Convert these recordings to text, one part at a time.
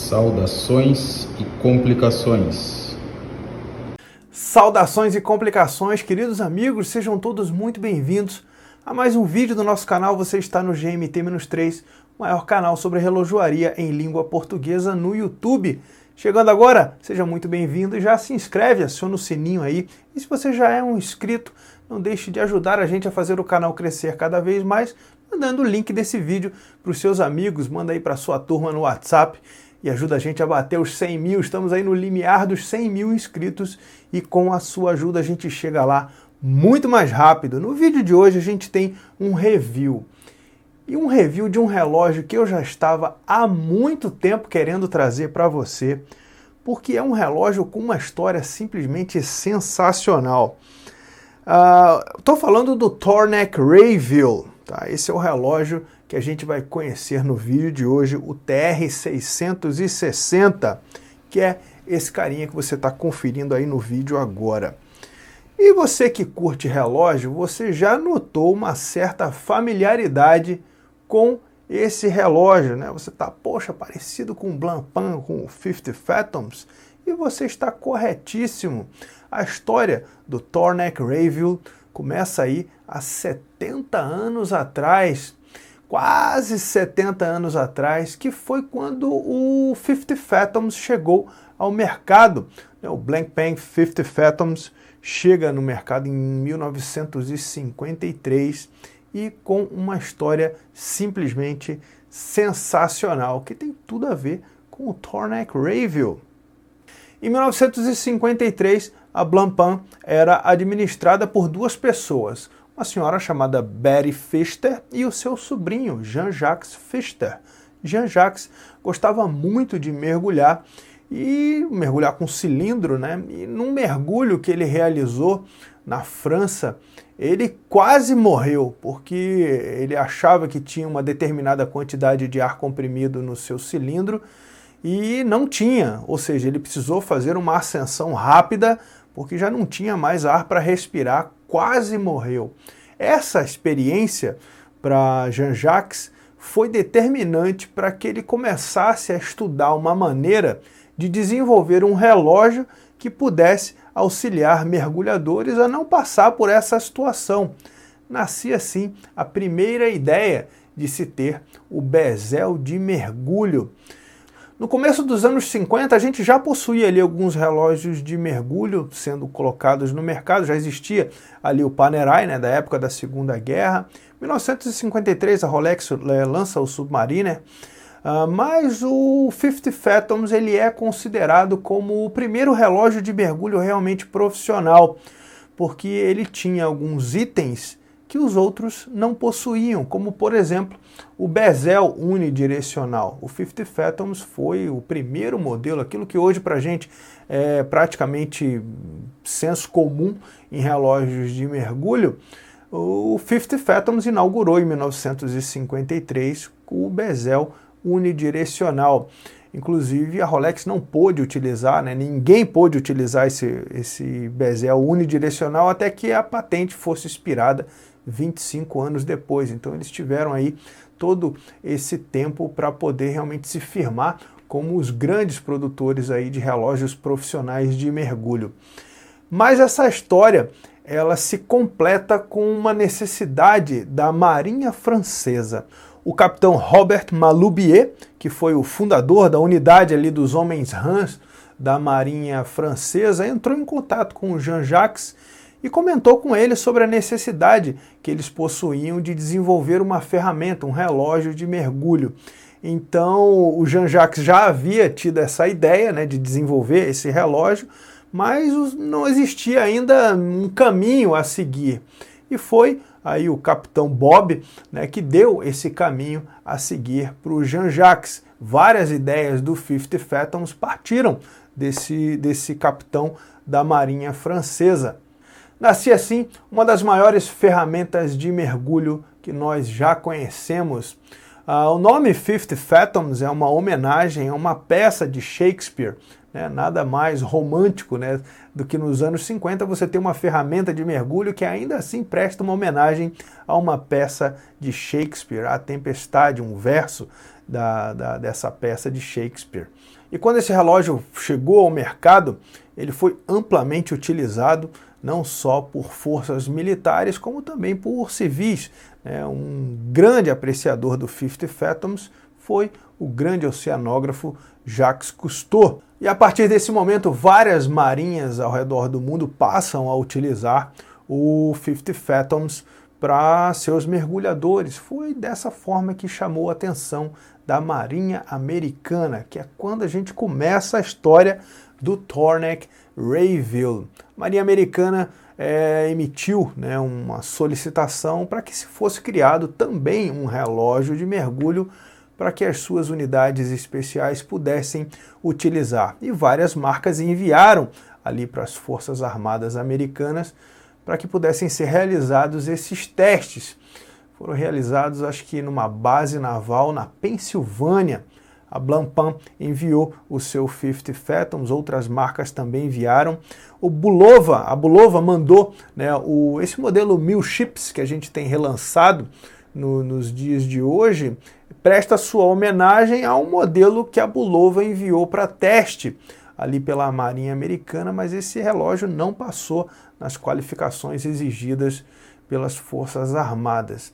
Saudações e complicações. Saudações e complicações, queridos amigos, sejam todos muito bem-vindos a mais um vídeo do nosso canal. Você está no GMT-3, o maior canal sobre relojoaria em língua portuguesa no YouTube. Chegando agora, seja muito bem-vindo e já se inscreve, aciona o sininho aí. E se você já é um inscrito, não deixe de ajudar a gente a fazer o canal crescer cada vez mais, mandando o link desse vídeo para os seus amigos, manda aí para a sua turma no WhatsApp e ajuda a gente a bater os 100 mil. Estamos aí no limiar dos 100 mil inscritos e com a sua ajuda a gente chega lá muito mais rápido. No vídeo de hoje a gente tem um review. E um review de um relógio que eu já estava há muito tempo querendo trazer para você, porque é um relógio com uma história simplesmente sensacional. Estou falando do Tornaq Rayville, tá? Esse é o relógio que a gente vai conhecer no vídeo de hoje, o TR-660, que é esse carinha que você está conferindo aí no vídeo agora. E você que curte relógio, você já notou uma certa familiaridade com esse relógio, né? Você está, poxa, parecido com o Blancpain, com o 50 Fathoms, e você está corretíssimo. A história do Tornaq Rayville começa aí há 70 anos atrás, quase 70 anos atrás, que foi quando o 50 Fathoms chegou ao mercado. O Blancpain 50 Fathoms chega no mercado em 1953 e com uma história simplesmente sensacional, que tem tudo a ver com o Tornaq Rayville. Em 1953, a Blancpain era administrada por duas pessoas, uma senhora chamada Betty Pfister e o seu sobrinho, Jean-Jacques Pfister. Jean-Jacques gostava muito de mergulhar, e mergulhar com cilindro, né? E num mergulho que ele realizou na França, ele quase morreu, porque ele achava que tinha uma determinada quantidade de ar comprimido no seu cilindro e não tinha, ou seja, ele precisou fazer uma ascensão rápida, porque já não tinha mais ar para respirar, quase morreu. Essa experiência para Jean-Jacques foi determinante para que ele começasse a estudar uma maneira de desenvolver um relógio que pudesse auxiliar mergulhadores a não passar por essa situação. Nascia assim a primeira ideia de se ter o bezel de mergulho. No começo dos anos 50, a gente já possuía ali alguns relógios de mergulho sendo colocados no mercado. Já existia ali o Panerai, né, da época da Segunda Guerra. Em 1953, a Rolex lança o Submariner, mas o 50 Fathoms ele é considerado como o primeiro relógio de mergulho realmente profissional, porque ele tinha alguns itens que os outros não possuíam, como por exemplo o bezel unidirecional. O 50 Fathoms foi o primeiro modelo, aquilo que hoje para a gente é praticamente senso comum em relógios de mergulho. O 50 Fathoms inaugurou em 1953 o bezel unidirecional. Inclusive a Rolex não pôde utilizar, né, ninguém pôde utilizar esse bezel unidirecional até que a patente fosse expirada 25 anos depois. Então eles tiveram aí todo esse tempo para poder realmente se firmar como os grandes produtores aí de relógios profissionais de mergulho. Mas essa história ela se completa com uma necessidade da Marinha Francesa. O capitão Robert Maloubier, que foi o fundador da unidade ali dos homens Hans da Marinha Francesa, entrou em contato com o Jean-Jacques e comentou com ele sobre a necessidade que eles possuíam de desenvolver uma ferramenta, um relógio de mergulho. Então o Jean-Jacques já havia tido essa ideia, né, de desenvolver esse relógio, mas não existia ainda um caminho a seguir. E foi aí o capitão Bob, né, que deu esse caminho a seguir para o Jean-Jacques. Várias ideias do 50 Fathoms partiram desse capitão da Marinha Francesa. Nascia assim uma das maiores ferramentas de mergulho que nós já conhecemos. O nome 50 Fathoms é uma homenagem a uma peça de Shakespeare, né, nada mais romântico, né, do que nos anos 50 você ter uma ferramenta de mergulho que ainda assim presta uma homenagem a uma peça de Shakespeare, A Tempestade, um verso dessa peça de Shakespeare. E quando esse relógio chegou ao mercado, ele foi amplamente utilizado não só por forças militares, como também por civis. Um grande apreciador do 50 Fathoms foi o grande oceanógrafo Jacques Cousteau. E a partir desse momento, várias marinhas ao redor do mundo passam a utilizar o 50 Fathoms para seus mergulhadores. Foi dessa forma que chamou a atenção da Marinha Americana, que é quando a gente começa a história do Thornton Rayville. A Marinha Americana emitiu uma solicitação para que se fosse criado também um relógio de mergulho para que as suas unidades especiais pudessem utilizar. E várias marcas enviaram ali para as Forças Armadas Americanas para que pudessem ser realizados esses testes. Foram realizados, acho que numa base naval na Pensilvânia. A Blancpain enviou o seu 50 Fathoms, outras marcas também enviaram. A Bulova mandou esse modelo 1000 Ships que a gente tem relançado nos dias de hoje, presta sua homenagem ao modelo que a Bulova enviou para teste ali pela Marinha Americana, mas esse relógio não passou nas qualificações exigidas pelas Forças Armadas.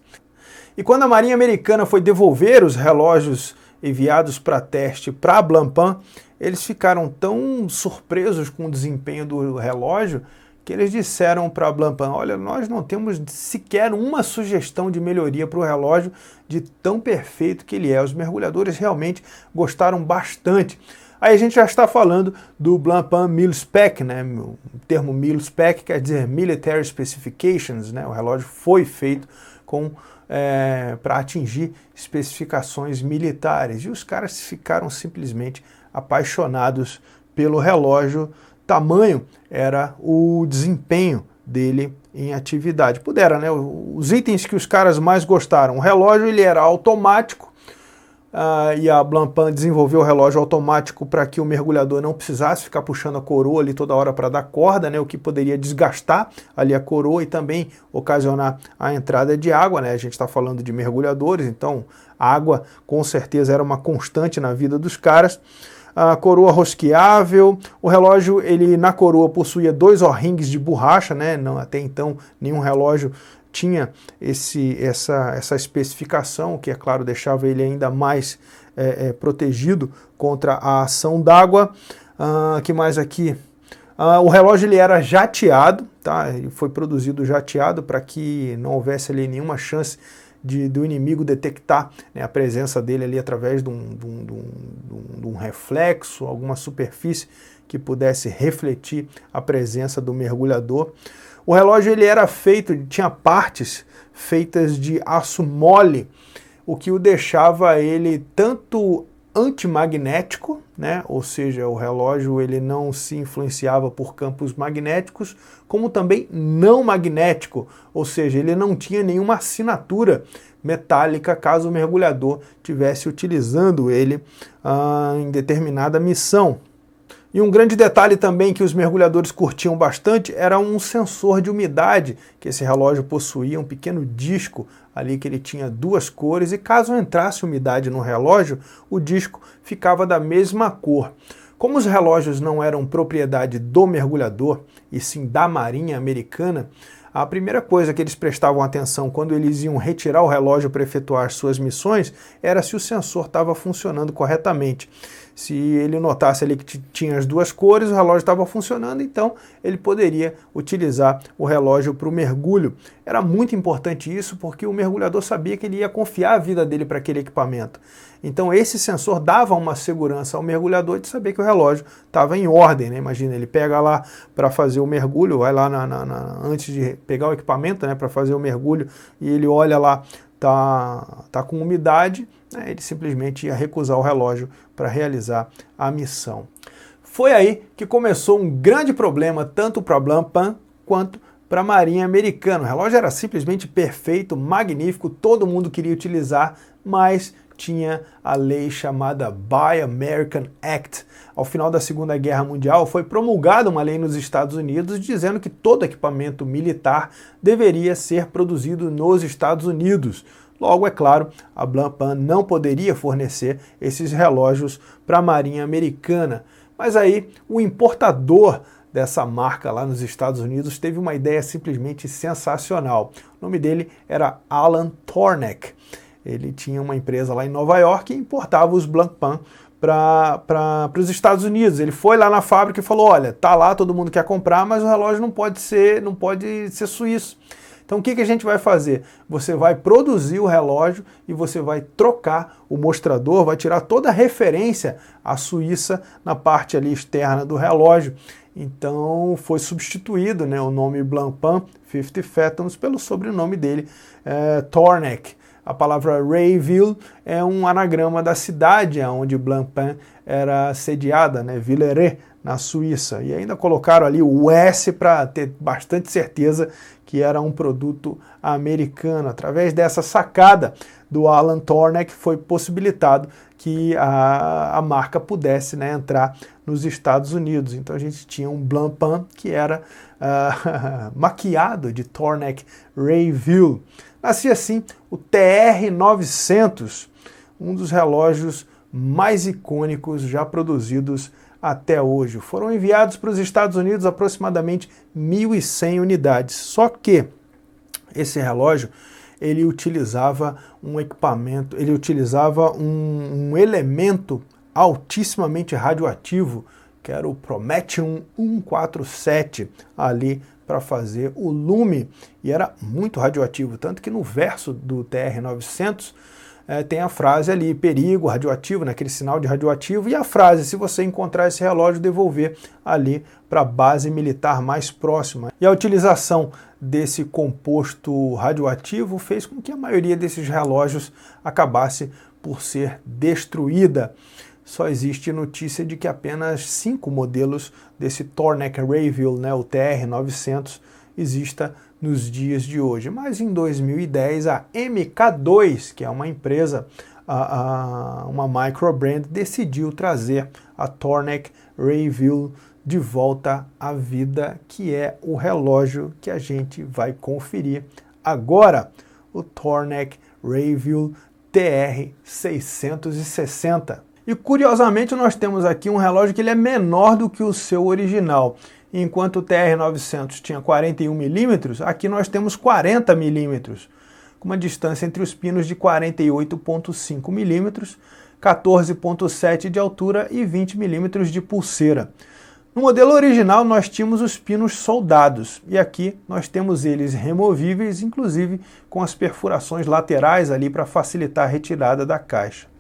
E quando a Marinha Americana foi devolver os relógios enviados para teste para a Blancpain, eles ficaram tão surpresos com o desempenho do relógio que eles disseram para a Blancpain: olha, nós não temos sequer uma sugestão de melhoria para o relógio de tão perfeito que ele é. Os mergulhadores realmente gostaram bastante. Aí a gente já está falando do Blancpain Mil-Spec, O termo Mil-Spec quer dizer Military Specifications, O relógio foi feito para atingir especificações militares. E os caras ficaram simplesmente apaixonados pelo relógio. Tamanho era o desempenho dele em atividade. Os itens que os caras mais gostaram. O relógio ele era automático, e a Blancpain desenvolveu o relógio automático para que o mergulhador não precisasse ficar puxando a coroa ali toda hora para dar corda, o que poderia desgastar ali a coroa e também ocasionar a entrada de água. A gente está falando de mergulhadores, então a água com certeza era uma constante na vida dos caras. A coroa rosqueável, o relógio ele na coroa possuía 2 O-rings de borracha, Não, até então nenhum relógio tinha essa especificação, que é claro deixava ele ainda mais protegido contra a ação d'água. Que mais aqui? O relógio ele era jateado, Ele foi produzido jateado para que não houvesse ali nenhuma chance do inimigo detectar a presença dele ali através de um reflexo, alguma superfície que pudesse refletir a presença do mergulhador. O relógio ele era tinha partes feitas de aço mole, o que o deixava ele tanto antimagnético, ou seja, o relógio ele não se influenciava por campos magnéticos, como também não magnético, ou seja, ele não tinha nenhuma assinatura metálica caso o mergulhador estivesse utilizando ele em determinada missão. E um grande detalhe também que os mergulhadores curtiam bastante era um sensor de umidade que esse relógio possuía, um pequeno disco ali que ele tinha 2 cores e caso entrasse umidade no relógio, o disco ficava da mesma cor. Como os relógios não eram propriedade do mergulhador e sim da Marinha Americana, a primeira coisa que eles prestavam atenção quando eles iam retirar o relógio para efetuar suas missões era se o sensor estava funcionando corretamente. Se ele notasse ali que tinha as 2 cores, o relógio estava funcionando, então ele poderia utilizar o relógio para o mergulho. Era muito importante isso porque o mergulhador sabia que ele ia confiar a vida dele para aquele equipamento. Então esse sensor dava uma segurança ao mergulhador de saber que o relógio estava em ordem. Imagina, ele pega lá para fazer o mergulho, vai lá antes de pegar o equipamento para fazer o mergulho e ele olha lá, tá com umidade, ele simplesmente ia recusar o relógio para realizar a missão. Foi aí que começou um grande problema tanto para a Blancpain quanto para a Marinha Americana. O relógio era simplesmente perfeito, magnífico, todo mundo queria utilizar, mas tinha a lei chamada Buy American Act. Ao final da Segunda Guerra Mundial, foi promulgada uma lei nos Estados Unidos dizendo que todo equipamento militar deveria ser produzido nos Estados Unidos. Logo, é claro, a Blancpain não poderia fornecer esses relógios para a Marinha Americana. Mas aí o importador dessa marca lá nos Estados Unidos teve uma ideia simplesmente sensacional. O nome dele era Alan Tornek. Ele tinha uma empresa lá em Nova York e importava os Blancpain para os Estados Unidos. Ele foi lá na fábrica e falou: olha, tá lá, todo mundo quer comprar, mas o relógio não pode ser suíço. Então o que a gente vai fazer? Você vai produzir o relógio e você vai trocar o mostrador, vai tirar toda a referência à Suíça na parte ali externa do relógio. Então foi substituído, né, o nome Blancpain 50 Fathoms pelo sobrenome dele, Tornek. A palavra Rayville é um anagrama da cidade onde Blancpain era sediada, né, Villeret, na Suíça. E ainda colocaram ali o S para ter bastante certeza que era um produto americano. Através dessa sacada do Alan Tornek foi possibilitado que a marca pudesse, né, entrar nos Estados Unidos. Então a gente tinha um Blancpain que era maquiado de Tornek Rayville. Nascia assim o TR-900, um dos relógios mais icônicos já produzidos até hoje. Foram enviados para os Estados Unidos aproximadamente 1.100 unidades. Só que esse relógio ele utilizava um equipamento, ele utilizava um elemento altissimamente radioativo, que era o Promethium-147 ali para fazer o lume, e era muito radioativo, tanto que no verso do TR-900 tem a frase ali, perigo radioativo, né, aquele sinal de radioativo, e a frase, se você encontrar esse relógio, devolver ali para a base militar mais próxima. E a utilização desse composto radioativo fez com que a maioria desses relógios acabasse por ser destruída. Só existe notícia de que apenas 5 modelos desse Tornek Rayville, né, o TR-900, exista nos dias de hoje. Mas em 2010 a MK2, que é uma empresa, uma microbrand, decidiu trazer a Tornek Rayville de volta à vida, que é o relógio que a gente vai conferir agora, o Tornek Rayville TR-660. E curiosamente nós temos aqui um relógio que ele é menor do que o seu original. Enquanto o TR-900 tinha 41 milímetros, aqui nós temos 40 milímetros, com uma distância entre os pinos de 48,5 milímetros, 14,7 de altura e 20 milímetros de pulseira. No modelo original nós tínhamos os pinos soldados, e aqui nós temos eles removíveis, inclusive com as perfurações laterais ali para facilitar a retirada da caixa.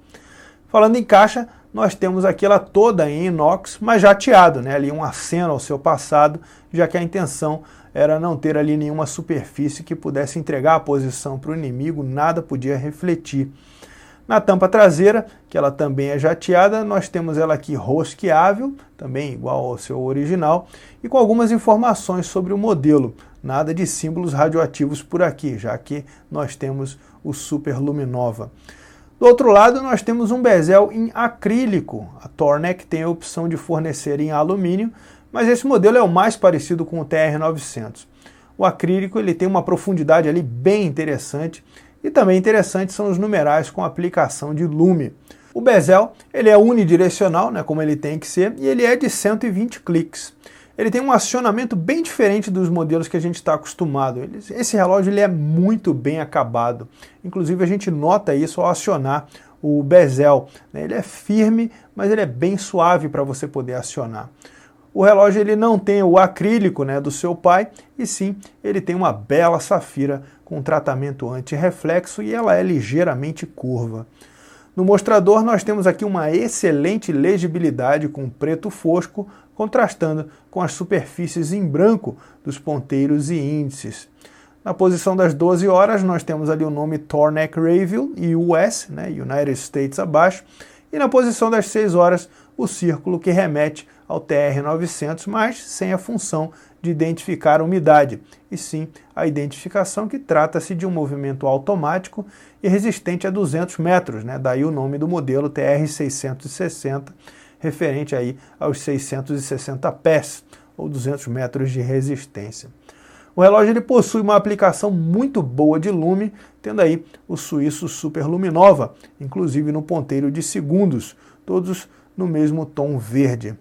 Falando em caixa, nós temos aqui ela toda em inox, mas jateado, né? Ali um aceno ao seu passado, já que a intenção era não ter ali nenhuma superfície que pudesse entregar a posição para o inimigo, nada podia refletir. Na tampa traseira, que ela também é jateada, nós temos ela aqui rosqueável, também igual ao seu original, e com algumas informações sobre o modelo. Nada de símbolos radioativos por aqui, já que nós temos o Super Luminova. Do outro lado, nós temos um bezel em acrílico. A Tornek tem a opção de fornecer em alumínio, mas esse modelo é o mais parecido com o TR-900. O acrílico ele tem uma profundidade ali bem interessante, e também interessante são os numerais com aplicação de lume. O bezel ele é unidirecional, né, como ele tem que ser, e ele é de 120 cliques. Ele tem um acionamento bem diferente dos modelos que a gente está acostumado. Esse relógio ele é muito bem acabado. Inclusive a gente nota isso ao acionar o bezel. Ele é firme, mas ele é bem suave para você poder acionar. O relógio ele não tem o acrílico, né, do seu pai, e sim ele tem uma bela safira com tratamento anti-reflexo e ela é ligeiramente curva. No mostrador nós temos aqui uma excelente legibilidade com preto fosco, contrastando com as superfícies em branco dos ponteiros e índices. Na posição das 12 horas nós temos ali o nome Tornek Rayville e US, né, United States abaixo, e na posição das 6 horas o círculo que remete ao TR-900, mas sem a função de identificar a umidade, e sim a identificação que trata-se de um movimento automático e resistente a 200 metros, né? Daí o nome do modelo TR-660, referente aí aos 660 pés, ou 200 metros de resistência. O relógio ele possui uma aplicação muito boa de lume, tendo aí o suíço Super Luminova, inclusive no ponteiro de segundos, todos no mesmo tom verde.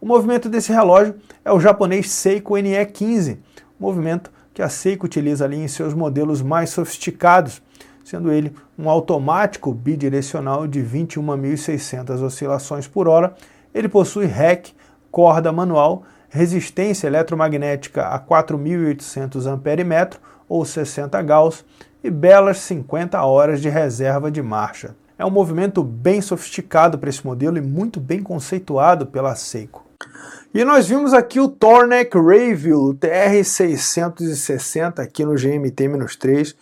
O movimento desse relógio é o japonês Seiko NE15, movimento que a Seiko utiliza ali em seus modelos mais sofisticados, sendo ele um automático bidirecional de 21.600 oscilações por hora. Ele possui REC, corda manual, resistência eletromagnética a 4.800 ampere-metro ou 60 Gauss e belas 50 horas de reserva de marcha. É um movimento bem sofisticado para esse modelo e muito bem conceituado pela Seiko. E nós vimos aqui o Tornaq Rayville TR660 aqui no GMT-3,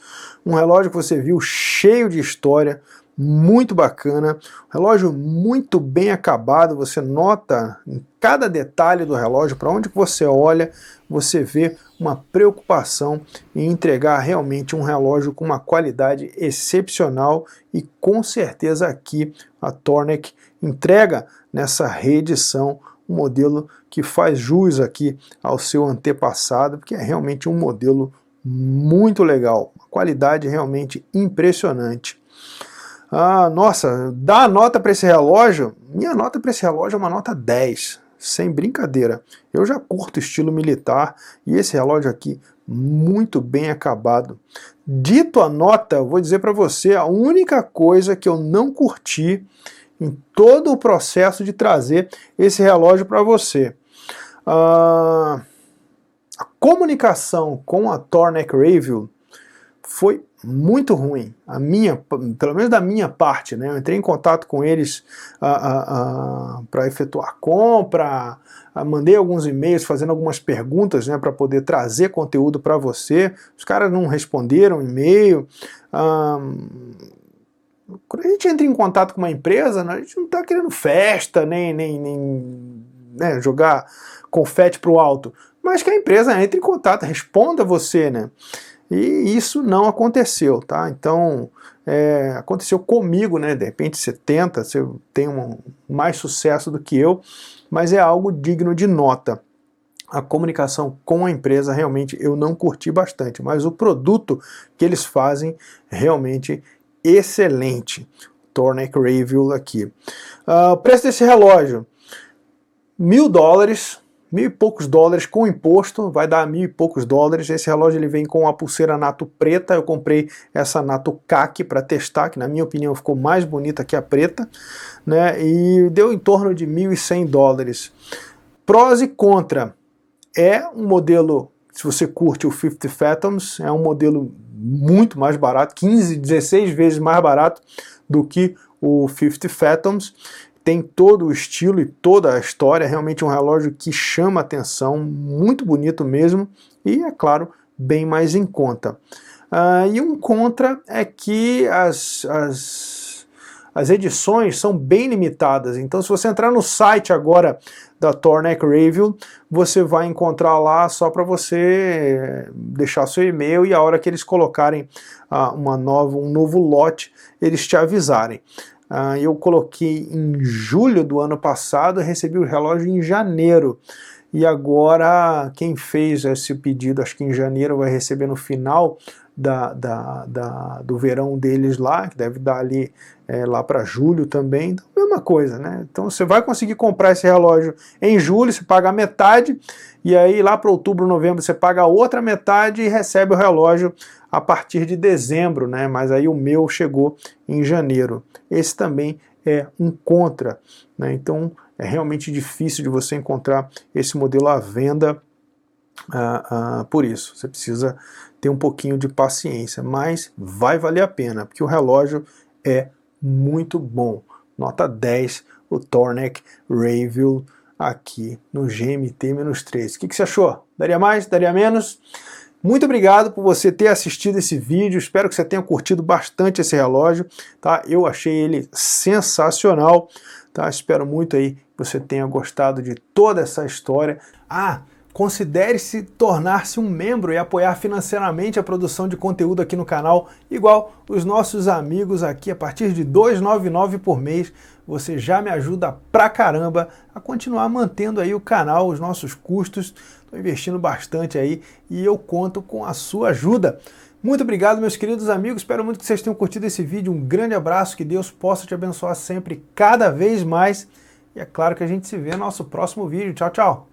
um relógio que você viu cheio de história, muito bacana, relógio muito bem acabado, você nota em cada detalhe do relógio, para onde você olha, você vê uma preocupação em entregar realmente um relógio com uma qualidade excepcional e com certeza aqui a Tornaq entrega nessa reedição um modelo que faz jus aqui ao seu antepassado, porque é realmente um modelo muito legal, uma qualidade realmente impressionante. Nossa, dá a nota para esse relógio? Minha nota para esse relógio é uma nota 10, sem brincadeira. Eu já curto estilo militar e esse relógio aqui muito bem acabado. Dito a nota, eu vou dizer para você a única coisa que eu não curti em todo o processo de trazer esse relógio para você. A comunicação com a Tornaq Rayville foi muito ruim, pelo menos da minha parte, né? Eu entrei em contato com eles para efetuar compra, mandei alguns e-mails fazendo algumas perguntas, né, para poder trazer conteúdo para você. Os caras não responderam e-mail. Quando a gente entra em contato com uma empresa, né, a gente não está querendo festa, nem né, jogar confete para o alto, mas que a empresa entre em contato, responda você, né? E isso não aconteceu, tá? Então, aconteceu comigo, né? De repente você tenta, você tem mais sucesso do que eu, mas é algo digno de nota. A comunicação com a empresa realmente eu não curti bastante, mas o produto que eles fazem realmente excelente. Tornaq Rayville aqui. O preço desse relógio, $1.000, $1.000 e poucos com imposto, vai dar $1.000 e poucos. Esse relógio ele vem com a pulseira nato preta, eu comprei essa nato caqui para testar, que na minha opinião ficou mais bonita que a preta, né? E deu em torno de $1.100. Prós e contra, é um modelo, se você curte o 50 Fathoms, é um modelo muito mais barato, 15, 16 vezes mais barato do que o 50 Fathoms. Tem todo o estilo e toda a história, realmente um relógio que chama atenção, muito bonito mesmo, e é claro, bem mais em conta. E um contra é que as edições são bem limitadas, então se você entrar no site agora da Tornaq Rayville, você vai encontrar lá só para você deixar seu e-mail e a hora que eles colocarem um novo lote, eles te avisarem. Eu coloquei em julho do ano passado, recebi o relógio em janeiro. E agora quem fez esse pedido, acho que em janeiro, vai receber no final do verão deles lá, que deve dar ali lá para julho também. Então, mesma coisa, né? Então você vai conseguir comprar esse relógio em julho, você paga a metade, e aí lá para outubro, novembro, você paga a outra metade e recebe o relógio a partir de dezembro, né? Mas aí o meu chegou em janeiro. Esse também é um contra, né? Então é realmente difícil de você encontrar esse modelo à venda por isso. Você precisa ter um pouquinho de paciência, mas vai valer a pena, porque o relógio é muito bom. Nota 10, o Tornaq Rayville aqui no GMT-3. O que você achou? Daria mais? Daria menos? Muito obrigado por você ter assistido esse vídeo, espero que você tenha curtido bastante esse relógio, tá? Eu achei ele sensacional, tá? Espero muito aí que você tenha gostado de toda essa história. Considere-se tornar-se um membro e apoiar financeiramente a produção de conteúdo aqui no canal, igual os nossos amigos aqui, a partir de R$ 2,99 por mês, você já me ajuda pra caramba a continuar mantendo aí o canal, os nossos custos. Estou investindo bastante aí e eu conto com a sua ajuda. Muito obrigado, meus queridos amigos. Espero muito que vocês tenham curtido esse vídeo. Um grande abraço, que Deus possa te abençoar sempre, cada vez mais. E é claro que a gente se vê no nosso próximo vídeo. Tchau, tchau!